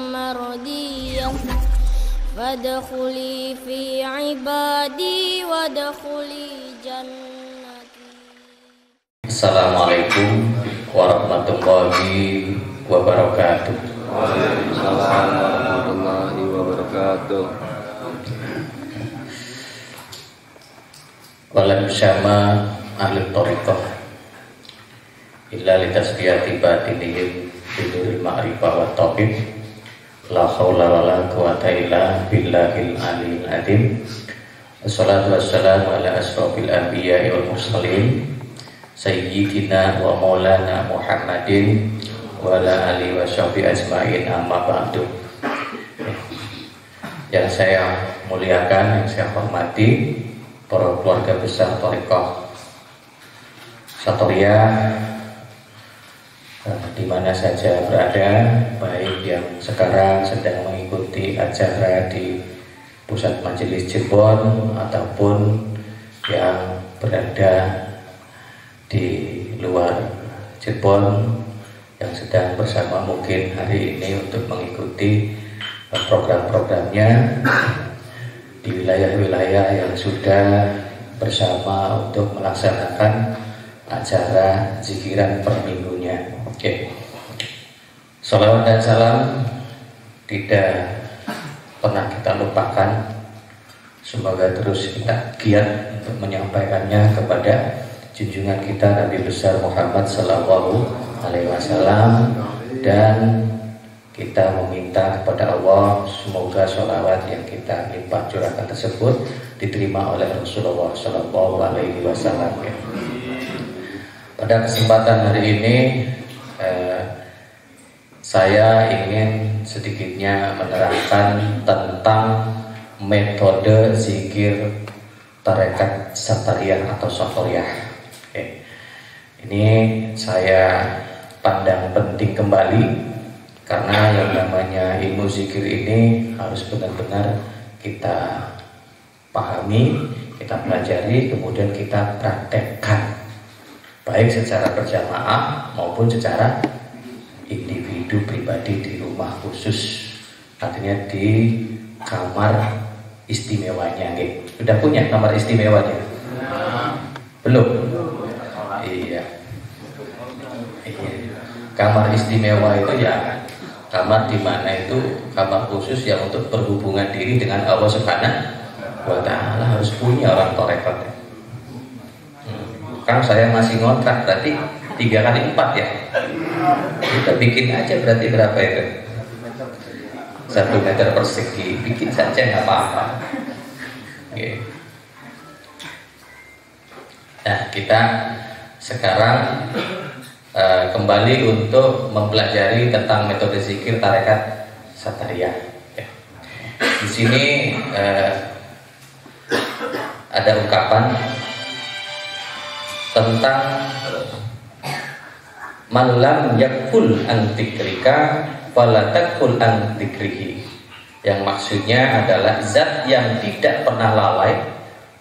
mardiyah fadkhuli fi ibadi wadkhuli jannati. Assalamualaikum warahmatullahi wabarakatuh. Waalaikumsalam warahmatullahi wabarakatuh. Walam syama ahli thariqah illa litasbiyati batinihim biduril ma'rifah wa tauhid. La haula wa la quwata illa billahil aliyil azim. Wassalatu wassalamu ala asrofil anbiya'i wal mursalin sayyidina wa maulana Muhammadin wa ala alihi wa sahbihi ajma'in, amma ba'du. Yang saya muliakan, yang saya hormati para keluarga besar Thariqah Satoriyah di mana saja berada, baik yang sekarang sedang mengikuti acara di pusat majelis Cirebon ataupun yang berada di luar Cirebon yang sedang bersama mungkin hari ini untuk mengikuti program-programnya di wilayah-wilayah yang sudah bersama untuk melaksanakan acara zikiran per minggunya. Oke. Salawat dan salam tidak pernah kita lupakan. Semoga terus kita giat untuk menyampaikannya kepada junjungan kita Nabi besar Muhammad Sallallahu Alaihi Wasallam, dan kita meminta kepada Allah semoga sholawat yang kita limpah curahkan tersebut diterima oleh Rasulullah Sallallahu Alaihi Wasallam. Pada kesempatan hari ini saya ingin sedikitnya menerangkan tentang metode zikir tarekat Satariyah atau Satoriyah. Ini saya pandang penting kembali, karena yang namanya ilmu zikir ini harus benar-benar kita pahami, kita pelajari, kemudian kita praktekkan, baik secara berjamaah maupun secara individu pribadi di rumah khusus, artinya di kamar istimewanya. Sudah punya kamar istimewanya? Belum? Iya. Kamar istimewa itu ya kamar di mana itu kamar khusus yang untuk berhubungan diri dengan Allah Subhanahu wa Ta'ala. Harus punya orang Thariqah. Kan saya masih ngontrak, berarti 3 kali 4 ya. Kita bikin aja, berarti berapa itu? 1 meter persegi, bikin saja nggak apa-apa. Oke. Nah, kita sekarang kembali untuk mempelajari tentang metode zikir tarekat Satariyah. Di sini ada ungkapan tentang man lam yakul an dzikrika fala takul an dzikrihi, yang maksudnya adalah zat yang tidak pernah lalai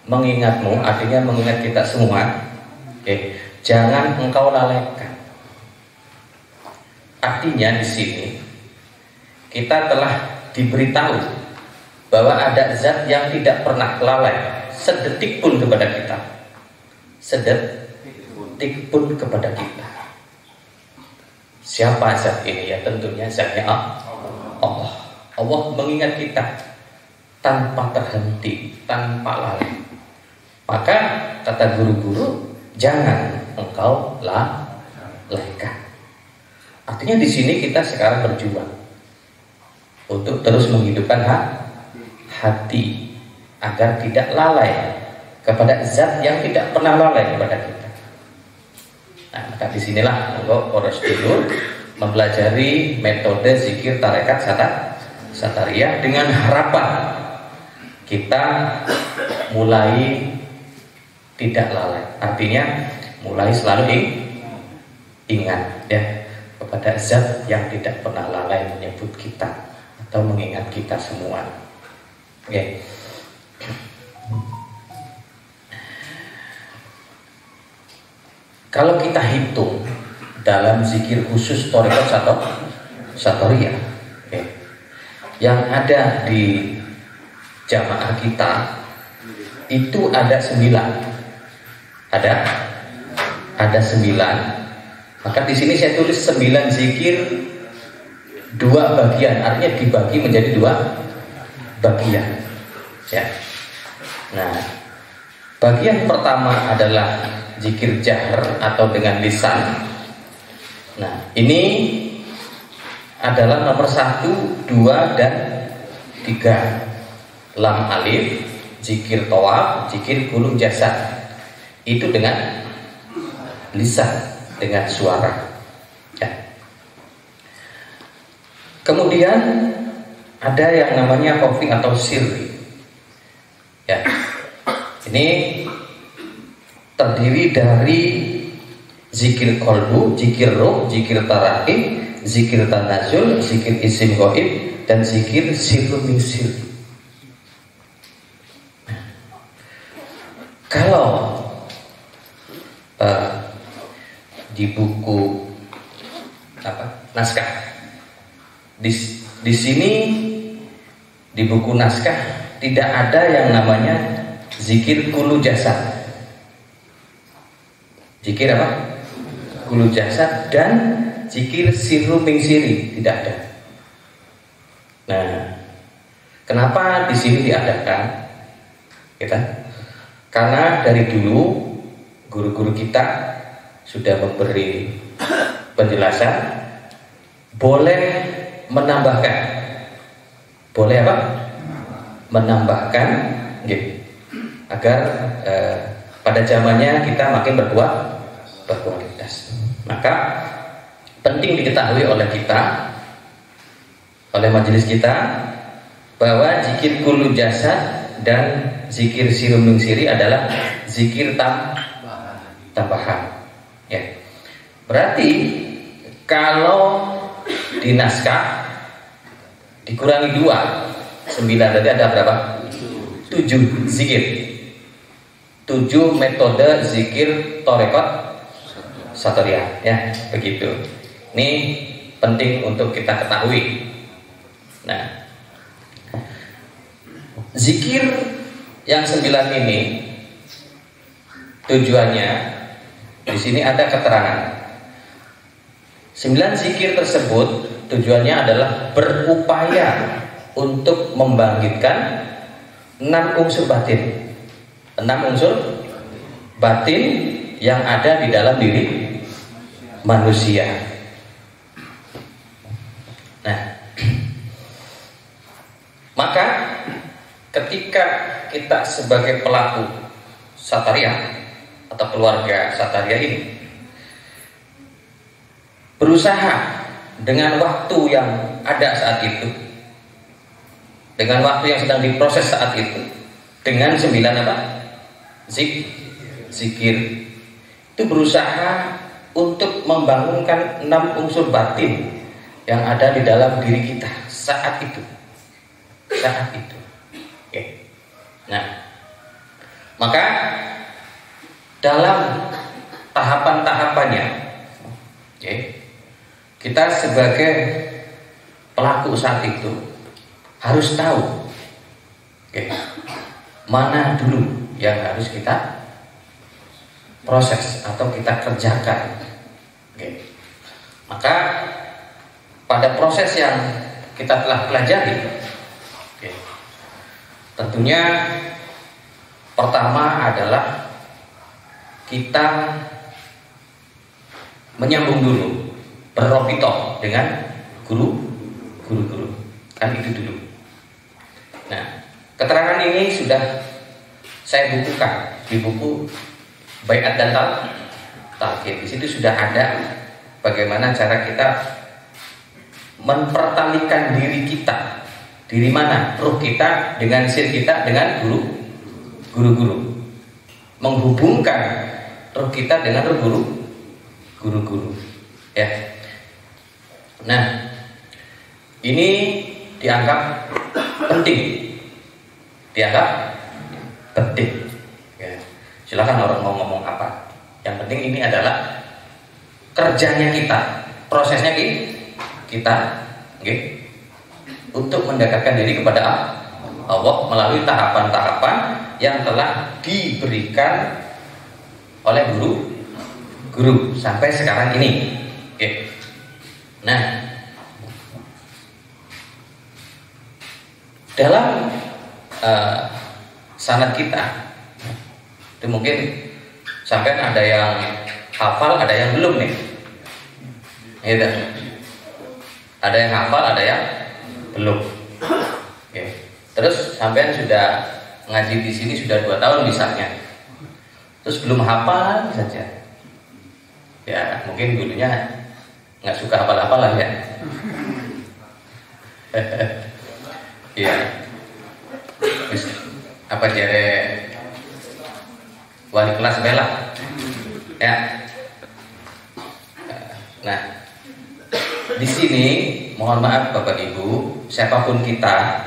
mengingatmu, artinya mengingat kita semua. Jangan engkau lalaikan. Artinya di sini kita telah diberitahu bahwa ada zat yang tidak pernah lalai sedetik pun kepada kita, sedetik pun kepada kita. Siapa zat ini? Ya tentunya zatnya Allah. Allah mengingat kita tanpa terhenti, tanpa lalai. Maka kata guru-guru, jangan engkau lalaikan. Artinya di sini kita sekarang berjuang untuk terus menghidupkan hati agar tidak lalai kepada zat yang tidak pernah lalai kepada kita. Nah, maka disinilah untuk poros dulu mempelajari metode zikir tarekat Satariyah dengan harapan kita mulai tidak lalai. Artinya mulai selalu ingat ya kepada zat yang tidak pernah lalai menyebut kita atau mengingat kita semua. Oke. Kalau kita hitung dalam zikir khusus Thariqah Satoriyah. Yang ada di jamaah kita itu ada 9. Ada 9. Maka di sini saya tulis 9 zikir 2 bagian, artinya dibagi menjadi 2 bagian. Ya. Nah, bagian pertama adalah zikir jahr atau dengan lisan. Nah, ini adalah nomor 1, 2, dan 3. Lam alif, zikir tawaf, zikir kullu jasad. Itu dengan lisan, dengan suara. Ya. Kemudian ada yang namanya khafi atau sirri. Ya. Ini terdiri dari zikir qalbu, zikir ruh, zikir tarakib, zikir tanazul, zikir isim ghaib, dan zikir sirru min sirri. Kalau di buku naskah di sini di buku naskah tidak ada yang namanya zikir kullu jasad. Zikir apa? Kullu jasad dan zikir sirru min sirri tidak ada. Nah, kenapa di sini diadakan? Karena dari dulu guru-guru kita sudah memberi penjelasan boleh menambahkan. Boleh apa? Menambahkan gitu. Agar pada zamannya kita makin berkualitas. Maka penting diketahui oleh kita, oleh majelis kita, bahwa zikir kullu jasad dan zikir sirru min sirri adalah zikir tambahan. Ya. Berarti kalau di naskah dikurangi 2, 9, berarti ada berapa? 7 zikir. 7 metode zikir Thariqat Satoriyah, ya, begitu. Ini penting untuk kita ketahui. Nah, zikir yang 9 ini tujuannya di sini ada keterangan. 9 zikir tersebut tujuannya adalah berupaya untuk membangkitkan 6 unsur batin. 6 unsur batin yang ada di dalam diri manusia. Nah, maka ketika kita sebagai pelaku Satoriyah atau keluarga Satoriyah ini berusaha dengan waktu yang ada saat itu, dengan waktu yang sedang diproses saat itu, dengan 9 apa? Zikir itu berusaha untuk membangunkan 6 unsur batin yang ada di dalam diri kita saat itu. Oke. Nah, maka dalam tahapan-tahapannya, kita sebagai pelaku saat itu harus tahu mana dulu yang harus kita proses atau kita kerjakan. Maka pada proses yang kita telah pelajari, tentunya pertama adalah kita menyambung dulu, berrobitoh dengan guru-guru, kan itu dulu. Nah, keterangan ini sudah saya bukukan di buku Baiat dan Talqin. Di situ sudah ada bagaimana cara kita mempertalikan diri kita, diri mana, ruh kita dengan sir kita dengan guru-guru, menghubungkan ruh kita dengan ruh guru-guru, ya. Nah, ini dianggap penting, ya. Silakan orang mau ngomong apa. Yang penting ini adalah kerjanya kita, prosesnya kita okay, untuk mendekatkan diri kepada Allah melalui tahapan-tahapan yang telah diberikan oleh guru sampai sekarang ini. Okay. Nah, dalam sanad kita itu mungkin sampai ada yang hafal, ada yang belum nih. Gitu. Ada yang hafal, ada yang belum. Oke. Terus sampean sudah ngaji di sini sudah 2 tahun misalnya. Terus belum hafal saja. Ya, mungkin gurunya nggak suka hafal-hafalan ya. Iya. Apa jare wali kelas bela ya. Nah, di sini mohon maaf Bapak Ibu, siapapun kita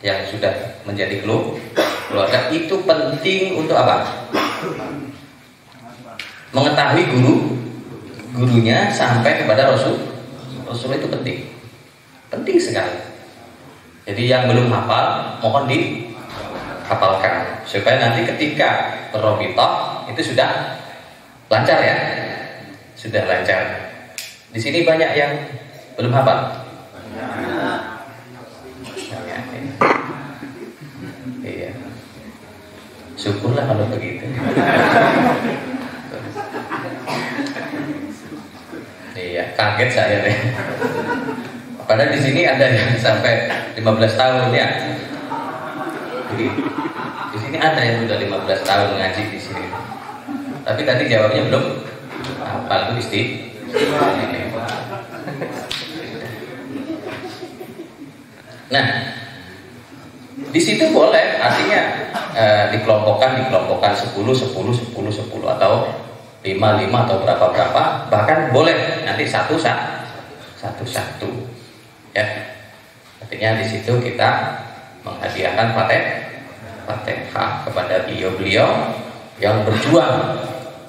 yang sudah menjadi keluarga itu penting untuk apa? Mengetahui gurunya sampai kepada Rasul itu penting sekali. Jadi yang belum hafal mohon dihafalkan supaya nanti ketika berrobitoh itu sudah lancar ya, sudah lancar. Di sini banyak yang belum hafal. Iya. Syukurlah kalau begitu. Iya, kaget saya deh. Padahal di sini ada yang sampai 15 tahun ya. Jadi, di sini ada yang sudah 15 tahun ngaji di sini. Tapi tadi jawabnya belum hafal itu Nah, di situ boleh, artinya dikelompokkan 10 atau 5 atau berapa, bahkan boleh nanti satu ya. Artinya di situ kita menghadiahkan Fatihah kepada beliau yang berjuang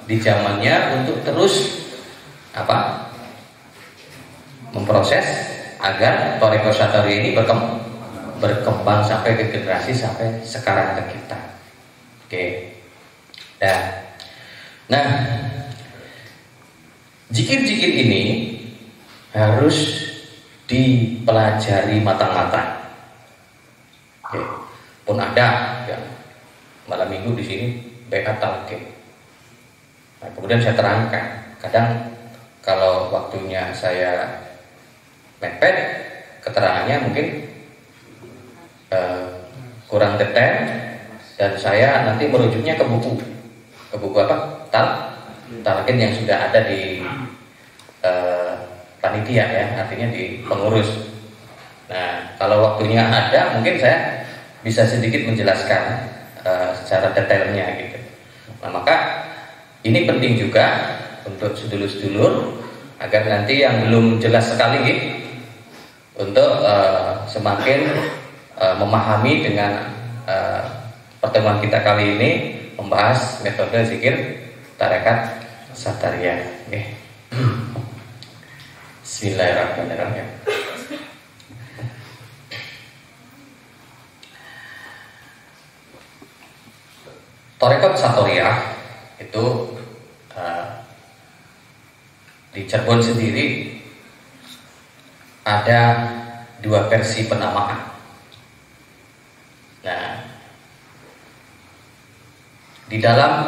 di zamannya untuk terus memproses agar Thariqah Syadhariyah ini berkembang sampai ke generasi sampai sekarang ke kita. Oke. Nah, zikir-zikir ini harus dipelajari matang-matang. Oke. Pun ada ya, malam minggu di sini bekat talqin. Nah, kemudian saya terangkan, kadang kalau waktunya saya mepet, keterangannya mungkin kurang detail dan saya nanti merujuknya ke buku apa? Talqin yang sudah ada di panitia ya, artinya di pengurus. Nah, kalau waktunya ada, mungkin saya bisa sedikit menjelaskan secara detailnya gitu. Nah, maka ini penting juga untuk sedulur-sedulur agar nanti yang belum jelas sekali untuk semakin memahami dengan pertemuan kita kali ini membahas metode zikir Thariqah Syadhariyah. Bismillahirrahmanirrahim. Thariqah Syadhariyah itu di Cirebon sendiri ada 2 versi penamaan. Nah, di dalam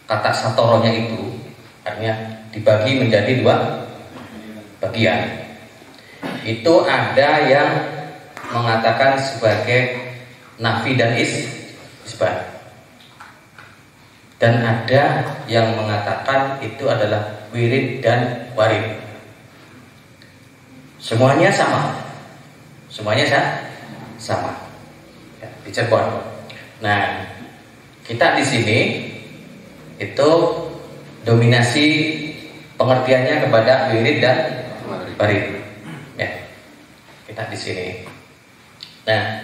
kata satoronya itu artinya dibagi menjadi 2 bagian. Itu ada yang mengatakan sebagai nafi dan isbat. Dan ada yang mengatakan itu adalah wirid dan warid. Semuanya sama. Ya, di Cirebon. Nah, kita di sini itu dominasi pengertiannya kepada wirid dan warid. Ya, kita di sini. Nah,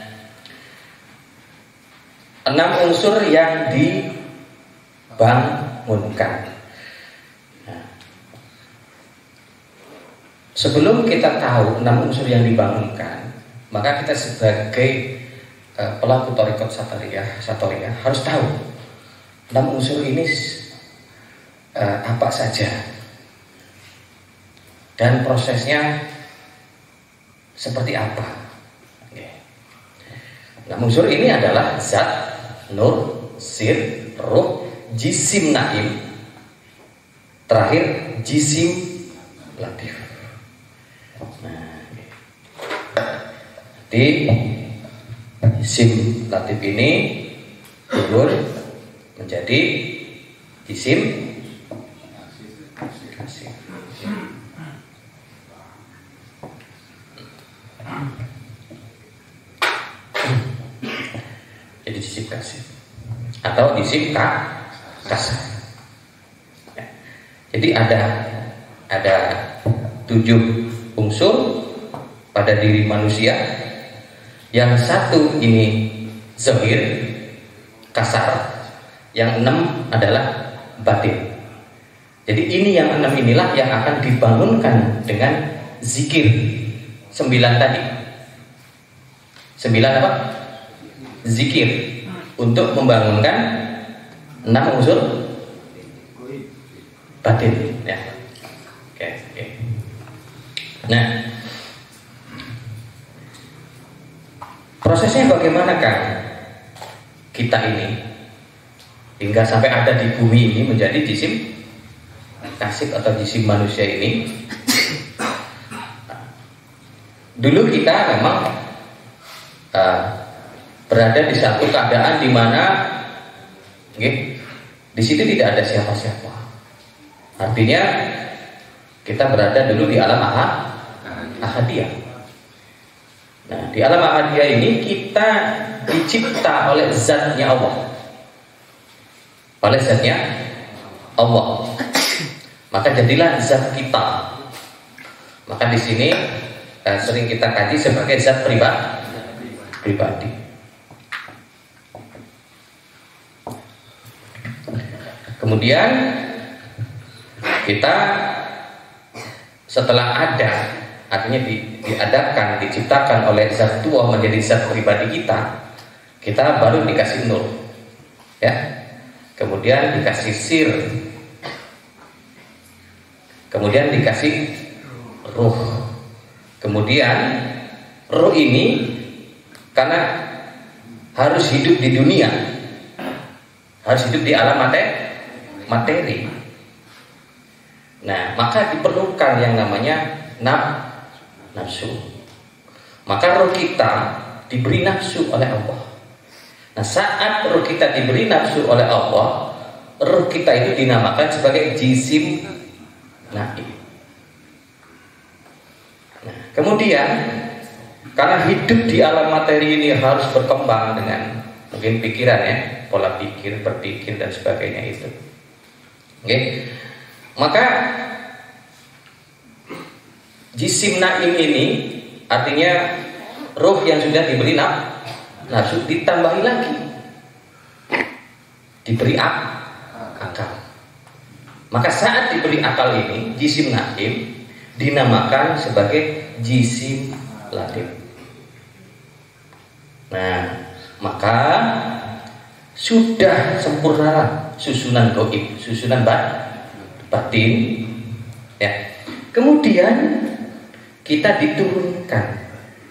6 unsur yang dibangunkan. Nah, sebelum kita tahu 6 unsur yang dibangunkan, maka kita sebagai pelaku thariqat satoriyah harus tahu 6 unsur ini apa saja dan prosesnya seperti apa. 6 unsur ini adalah zat, nur, sir, ruh, jisim naim, terakhir jisim latif. Jadi jisim latif ini turun menjadi jisim kasih. Jadi jisim kasih atau jisim kasar. Jadi ada 7 unsur pada diri manusia. Yang satu ini zahir, kasar. Yang 6 adalah batin. Jadi ini yang 6 inilah yang akan dibangunkan dengan zikir 9 tadi. 9 apa? Zikir untuk membangunkan 6 unsur batin, ya. Oke. Nah, prosesnya bagaimanakah kita ini hingga sampai ada di bumi ini menjadi jisim kasib atau jisim manusia ini? Dulu kita memang berada di satu keadaan di mana di situ tidak ada siapa-siapa. Artinya kita berada dulu di alam ahadiyah. Nah, di alam ahadiyah ini kita dicipta oleh zatnya Allah. Oleh zatnya Allah. Maka jadilah zat kita. Maka di sini sering kita kaji sebagai zat pribadi. Kemudian kita setelah ada, artinya diadakan, diciptakan oleh zat tua menjadi zat pribadi kita baru dikasih nur, ya. Kemudian dikasih sir, kemudian dikasih ruh. Kemudian ruh ini karena harus hidup di dunia, harus hidup di alam materi. Nah, maka diperlukan yang namanya nafsu. Maka roh kita diberi nafsu oleh Allah. Nah, saat roh kita diberi nafsu oleh Allah, roh kita itu dinamakan sebagai jisim naim. Nah, kemudian karena hidup di alam materi ini harus berkembang dengan mungkin pikiran, ya, pola pikir, berpikir dan sebagainya itu. Oke. Maka jisim naim ini artinya roh yang sudah diberi nafsu ditambahi lagi, diberi akal. Maka saat diberi akal ini, jisim naim dinamakan sebagai jisim latif. Nah, maka sudah sempurna susunan gaib, susunan batin, ya. Kemudian kita diturunkan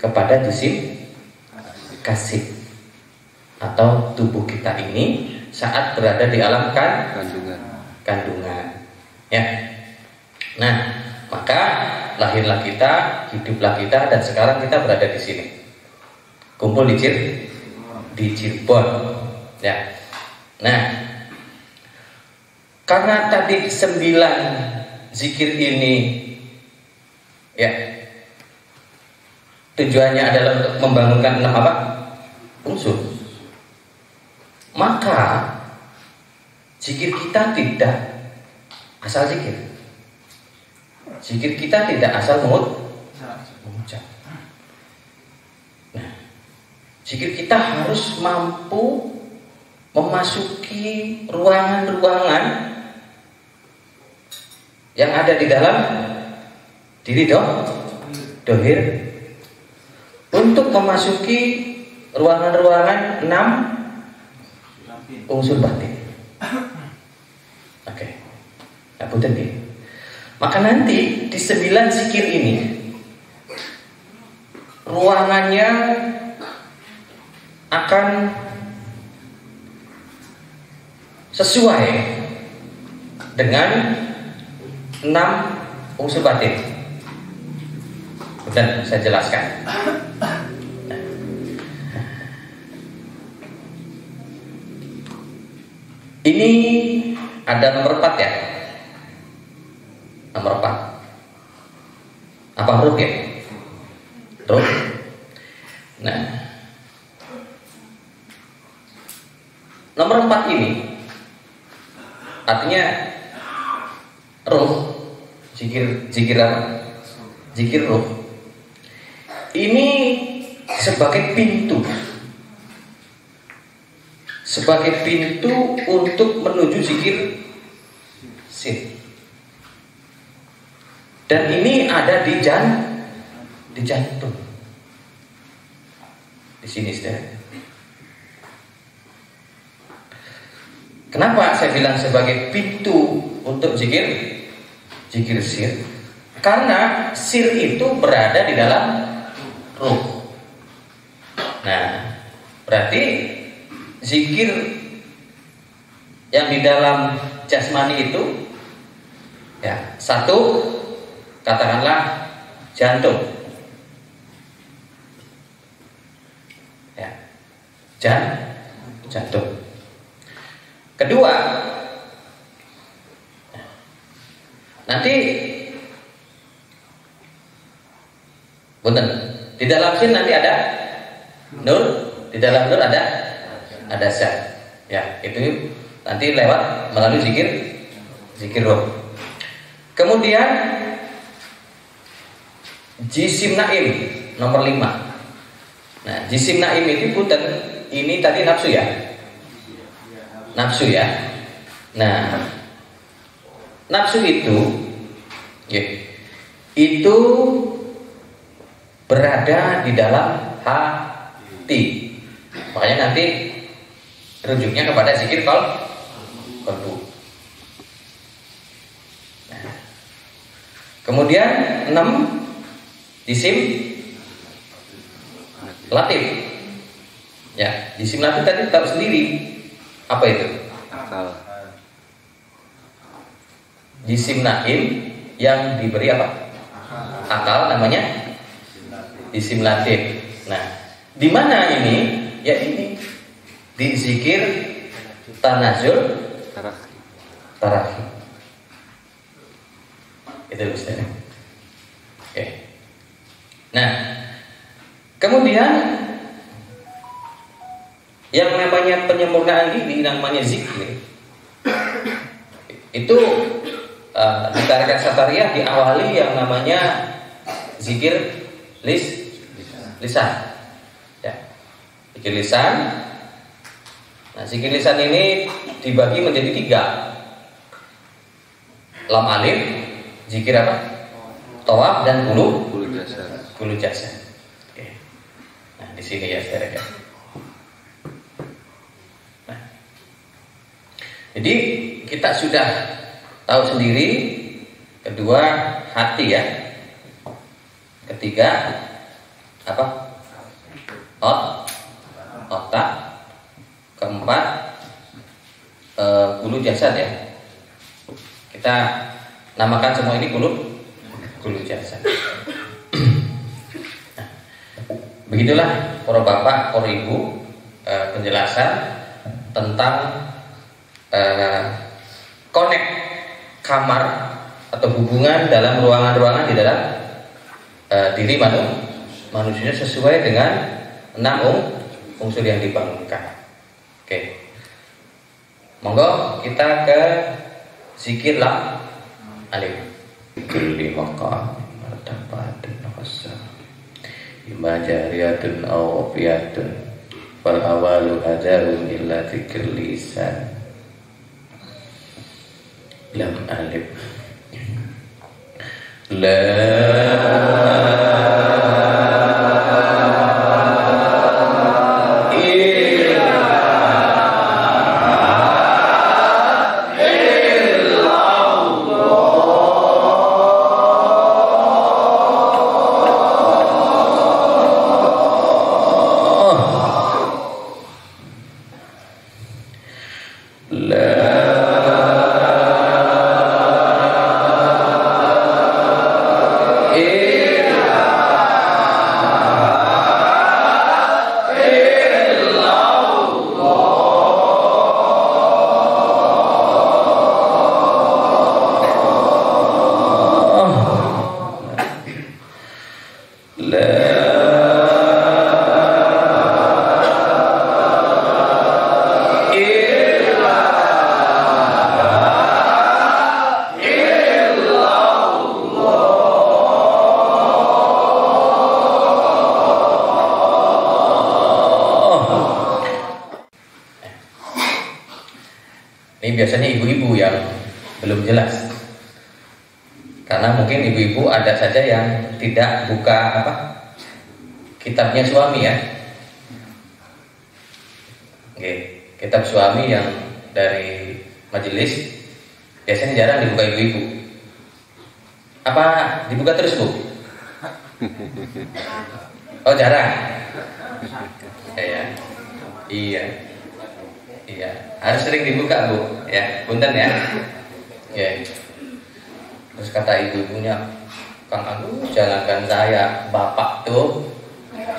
kepada jisim kasib atau tubuh kita ini saat berada di alam kandungan, ya. Nah, maka lahirlah kita, hiduplah kita, dan sekarang kita berada di sini, kumpul di Cirebon, ya. Nah, karena tadi 9 zikir ini, ya, tujuannya adalah untuk membangunkan 6 apa? Unsur. Maka zikir kita tidak asal zikir. Zikir kita tidak asal mengucap. Nah, zikir kita harus mampu memasuki ruangan-ruangan yang ada di dalam Diri dohir. Untuk memasuki ruangan-ruangan 6 unsur batin. Oke. Nah, punten nggih. Maka nanti di 9 zikir ini ruangannya akan sesuai dengan 6 unsur batin. Dan saya jelaskan. Ini ada nomor 4 ya. Nomor 4. Apa huruf ya? Huruf. Nah, nomor 4 ini artinya ruh, zikir apa? Zikir ruh. Ini sebagai pintu. Sebagai pintu untuk menuju zikir sin. Dan ini ada di jantung. Di sini, saudara. Kenapa saya bilang sebagai pintu untuk zikir sir? Karena sir itu berada di dalam ruh. Nah, berarti zikir yang di dalam jasmani itu ya, satu katakanlah jantung. Ya. Jantung. Kedua, nanti punten, di dalam sin nanti ada nur, di dalam nur ada zat. Ya, itu nanti lewat melalui zikir roh. Kemudian jisim naim nomor 5. Nah, jisim naim itu punten, ini tadi nafsu ya. Nafsu ya. Nah, nafsu itu ya, itu berada di dalam hati. Makanya nanti rujuknya kepada zikir qalbu. Nah, kemudian 6 jisim latif. Ya, jisim latif tadi tahu sendiri. Apa itu? Akal. Jisim naim yang diberi apa? Akal, namanya jisim latif. Nah, di mana ini? Ya ini di zikir tanazul tarahim. Itu Ustaz. Oke. Nah, kemudian yang namanya penyempurnaan diri, namanya zikir, itu di tarikat Satariyah diawali yang namanya zikir lisan. Ya. Zikir lisan. Nah, zikir lisan ini dibagi menjadi 3. Lam alif, zikir apa? Tawaf dan hulu jasa. Oke. Nah, di sini ya, saudara. Nah, jadi kita sudah tahu sendiri. Kedua, hati ya. Ketiga, apa? Otak. Keempat, hulu jasad ya. Kita namakan semua ini hulu jasad. Nah, begitulah para bapak, para ibu, penjelasan tentang connect kamar atau hubungan dalam ruangan-ruangan di dalam diri manusia sesuai dengan 6 unsur yang dibangunkan. Oke, monggo kita ke zikir lam alif. Kulli maqam martabatun khassa imma jariyatun aw wafiyatun wal awalu hajarun illa zikir lisan. Lam alif Ini biasanya ibu-ibu yang belum jelas, karena mungkin ibu-ibu ada saja yang tidak buka kitabnya suami ya. Oke, kitab suami yang dari majelis biasanya jarang dibuka ibu-ibu. Apa dibuka terus Bu? Oh jarang. Iya, harus sering dibuka Bu, ya, punten ya. Ya. Terus kata ibu-ibunya, Kang Aduh, jangankan saya, bapak tuh,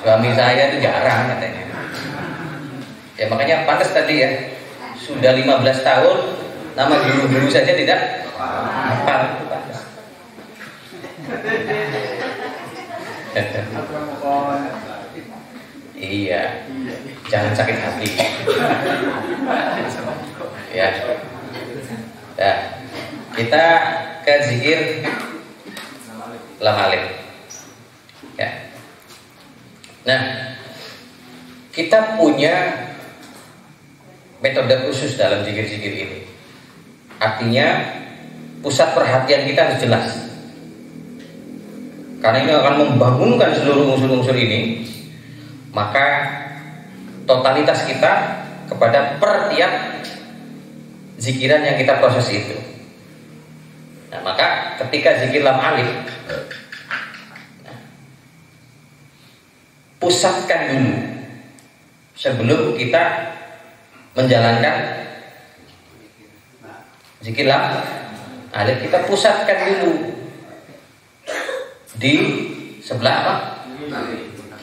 suami saya tuh jarang katanya. Ya makanya pantas tadi ya, sudah 15 tahun, nama guru-guru saja tidak hafal. Iya, jangan sakit hati. Ya, nah, kita ke zikir lam alif. Ya. Nah, kita punya metode khusus dalam zikir-zikir ini. Artinya pusat perhatian kita harus jelas. Karena ini akan membangunkan seluruh unsur-unsur ini. Maka totalitas kita kepada per tiap zikiran yang kita proses itu. Nah, maka ketika zikir lam alif, pusatkan dulu sebelum kita menjalankan zikir lam alif, kita pusatkan dulu di sebelah apa?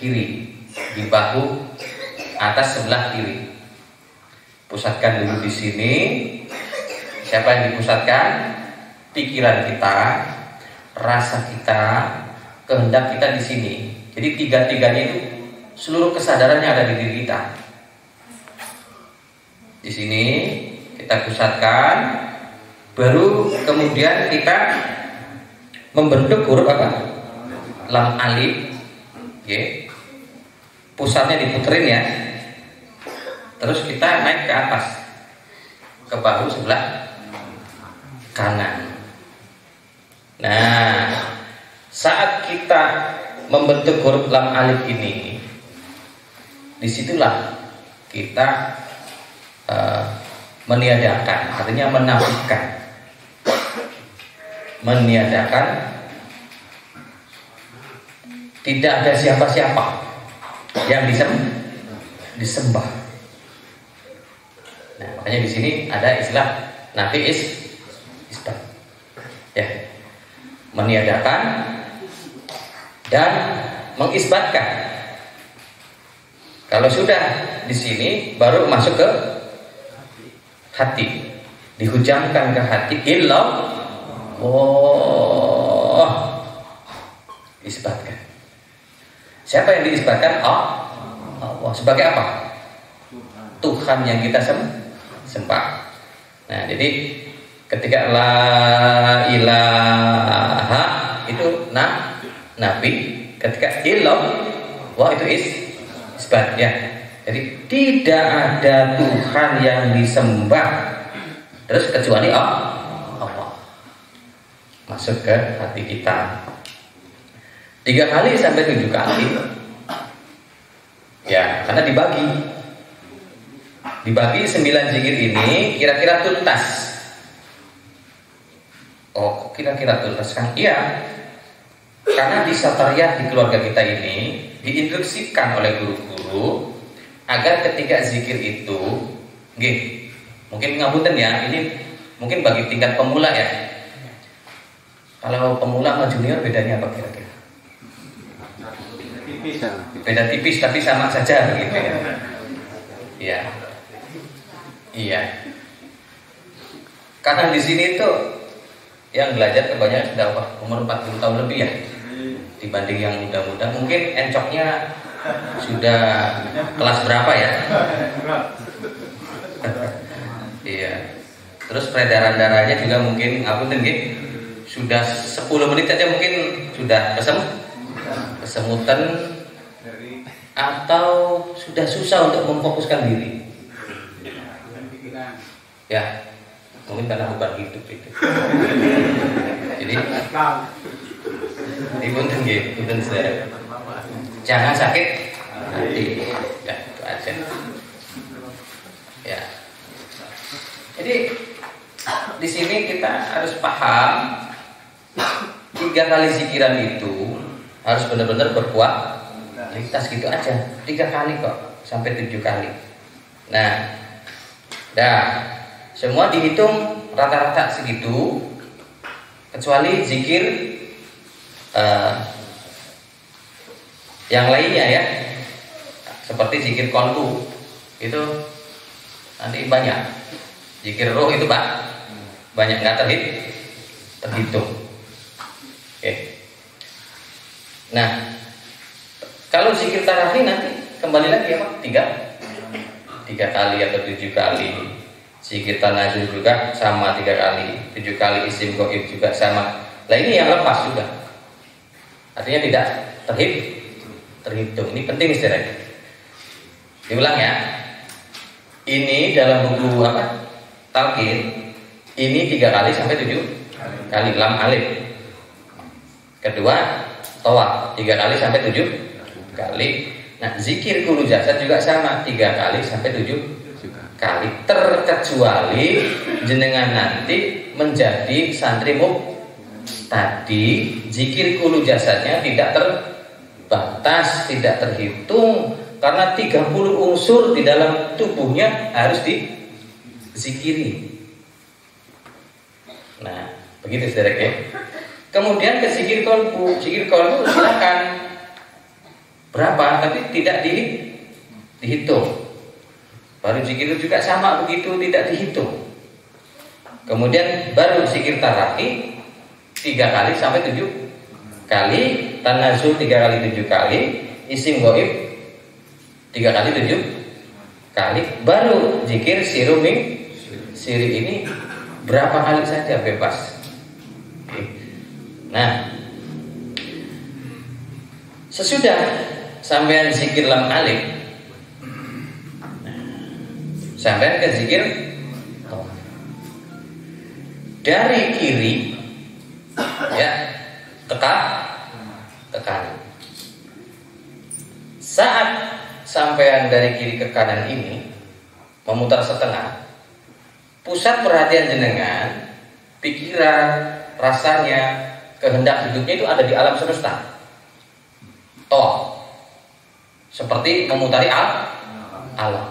Kiri. Di bahu atas sebelah kiri. Pusatkan dulu di sini. Siapa yang dipusatkan? Pikiran kita, rasa kita, kehendak kita di sini. Jadi tiga-tiganya itu seluruh kesadarannya ada di diri kita. Di sini kita pusatkan, baru kemudian kita membentuk huruf apa? Lam alif. Oke. Pusatnya diputerin ya. Terus kita naik ke atas, ke bahu sebelah kanan. Nah, saat kita membentuk huruf lam alif ini, disitulah kita meniadakan, artinya menafikan, meniadakan, tidak ada siapa-siapa yang disembah. Nah, makanya di sini ada istilah nafi isbat. Ya. Meniadakan dan mengisbatkan. Kalau sudah di sini baru masuk ke hati. Dihujamkan ke hati isbatkan. Siapa yang diisbatkan? Allah. Sebagai apa? Tuhan yang kita sembah. Nah, jadi ketika la ilaha itu nafi, ketika illallah itu isbat ya. Jadi tidak ada Tuhan yang disembah terus kecuali Allah. masuk ke hati kita. 3 kali sampai 7 kali. Ya, karena dibagi 9 zikir ini kira-kira tuntas. Oh, kira-kira tuntas kan? Iya. Karena di Satariyah di keluarga kita ini diinstruksikan oleh guru-guru agar ketika zikir itu, mungkin ngapunten ya, ini mungkin bagi tingkat pemula ya. Kalau pemula sama junior bedanya apa kira-kira? Beda tipis tapi sama saja gitu ya. Iya. Iya. Karena di sini tuh yang belajar kebanyakan sudah umur 40 tahun lebih ya. Dibanding yang muda-muda, mungkin encoknya sudah kelas berapa ya? Iya. Terus peredaran darahnya juga mungkin sudah 10 menit aja mungkin sudah kesemutan atau sudah susah untuk memfokuskan diri. Ya, mungkin karena bukan hidup itu. Jadi punten saudara. Jangan sakit hati. Ya, itu aja. Ya. Jadi di sini kita harus paham 3 kali zikiran itu harus benar-benar berkualitas gitu aja. 3 kali kok sampai 7 kali. Nah, semua dihitung rata-rata segitu kecuali zikir yang lainnya ya, seperti zikir kolbu itu nanti banyak. Zikir roh itu banyak nggak terhitung. Oke. Nah, kalau zikir tarawih nanti kembali lagi ya Pak, 3 kali atau 7 kali. Zikir tanazul juga sama 3 kali, 7 kali isim goib juga sama. Nah ini yang lepas juga, artinya tidak terhitung. Ini penting istilahnya. Diulang ya. Ini dalam buku talqin ini 3 kali sampai 7 kali lam alif. Kedua tawaf 3 kali sampai 7 kali. Nah zikir kulu jasad juga sama 3 kali sampai 7 kali, terkecuali jenengan nanti menjadi santri tadi zikir kulu jasadnya tidak terbatas, tidak terhitung, karena 30 unsur di dalam tubuhnya harus dizikiri. Nah begitu saudara ya. Kemudian ke zikir kolbu silakan berapa, tapi tidak dihitung. Baru zikir itu juga sama begitu, tidak dihitung. Kemudian baru zikir tarawih 3 kali sampai 7 kali, tanazul 3 kali 7 kali, isim goib 3 kali 7 kali, baru zikir siri ini berapa kali saja bebas. Nah, sesudah sampean zikir lam alif, sampai ke zikir dari kiri ya ke kanan. Saat sampean dari kiri ke kanan ini memutar setengah, pusat perhatian jenengan, pikiran, rasanya, kehendak hidupnya itu ada di alam semesta. Seperti memutari alam.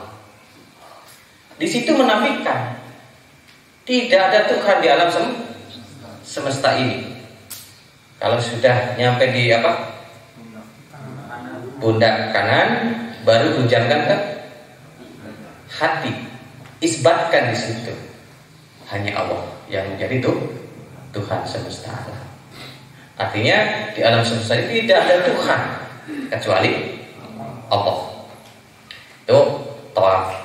Di situ menafikan tidak ada Tuhan di alam semesta ini. Kalau sudah nyampe di pundak kanan, baru tunjangkan ke hati, isbatkan di situ hanya Allah yang menjadi Tuhan semesta alam. Artinya di alam semesta ini tidak ada Tuhan kecuali Allah. Itu tawaf.